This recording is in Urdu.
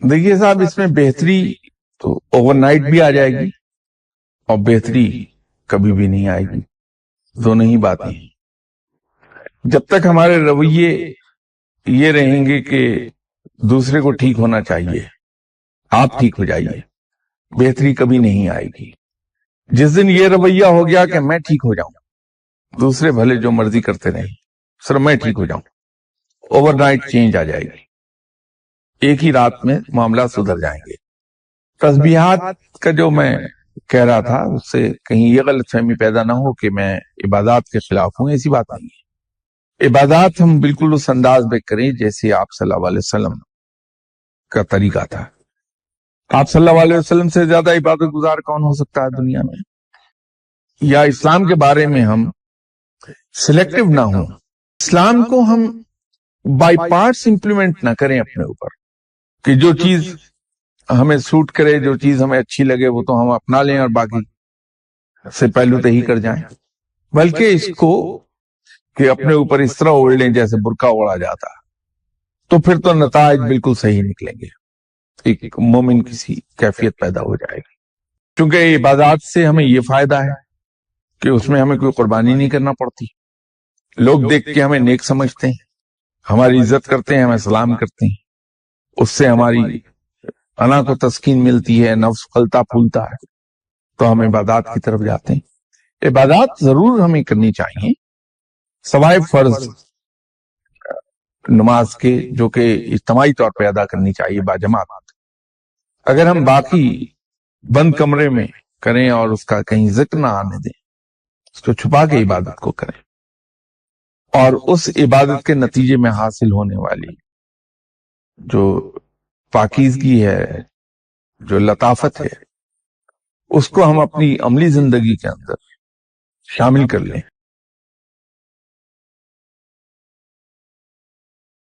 دیکھیے صاحب، اس میں بہتری تو اوور نائٹ بھی آ جائے گی اور بہتری کبھی بھی نہیں آئے گی. دونوں ہی باتیں ہیں. جب تک ہمارے رویے یہ رہیں گے کہ دوسرے کو ٹھیک ہونا چاہیے، آپ ٹھیک ہو جائیے، بہتری کبھی نہیں آئے گی. جس دن یہ رویہ ہو گیا کہ میں ٹھیک ہو جاؤں، دوسرے بھلے جو مرضی کرتے رہیں، صرف میں ٹھیک ہو جاؤں، اوور نائٹ چینج آ جائے گی. ایک ہی رات میں معاملات سدھر جائیں گے. تسبیحات کا جو میں کہہ رہا تھا، اس سے کہیں یہ غلط فہمی پیدا نہ ہو کہ میں عبادات کے خلاف ہوں. ایسی بات نہیں ہے. عبادات ہم بالکل اس انداز میں کریں جیسے آپ صلی اللہ علیہ وسلم کا طریقہ تھا. آپ صلی اللہ علیہ وسلم سے زیادہ عبادت گزار کون ہو سکتا ہے دنیا میں؟ یا اسلام کے بارے میں ہم سلیکٹو نہ ہوں، اسلام کو ہم بائی پارٹس امپلیمنٹ نہ کریں اپنے اوپر، کہ جو چیز ہمیں سوٹ کرے، جو چیز ہمیں اچھی لگے وہ تو ہم اپنا لیں اور باقی سے پہلو تہی کر جائیں. بلکہ اس کو کہ اپنے اوپر اس طرح اوڑھ لیں جیسے برقع اوڑھا جاتا، تو پھر تو نتائج بالکل صحیح نکلیں گے. ایک مومن کسی کیفیت پیدا ہو جائے گی. چونکہ عبادات سے ہمیں یہ فائدہ ہے کہ اس میں ہمیں کوئی قربانی نہیں کرنا پڑتی. لوگ دیکھ کے ہمیں نیک سمجھتے ہیں، ہماری عزت کرتے ہیں، ہمیں سلام کرتے ہیں. اس سے ہماری انا کو تسکین ملتی ہے، نفس پھلتا پھولتا ہے، تو ہم عبادات کی طرف جاتے ہیں. عبادات ضرور ہمیں کرنی چاہیے سوائے فرض نماز کے، جو کہ اجتماعی طور پہ ادا کرنی چاہیے باجماعت. اگر ہم باقی بند کمرے میں کریں اور اس کا کہیں ذکر نہ آنے دیں، اس کو چھپا کے عبادت کو کریں، اور اس عبادت کے نتیجے میں حاصل ہونے والی جو پاکیزگی ہے، جو لطافت ہے، اس کو ہم اپنی عملی زندگی کے اندر شامل کر لیں،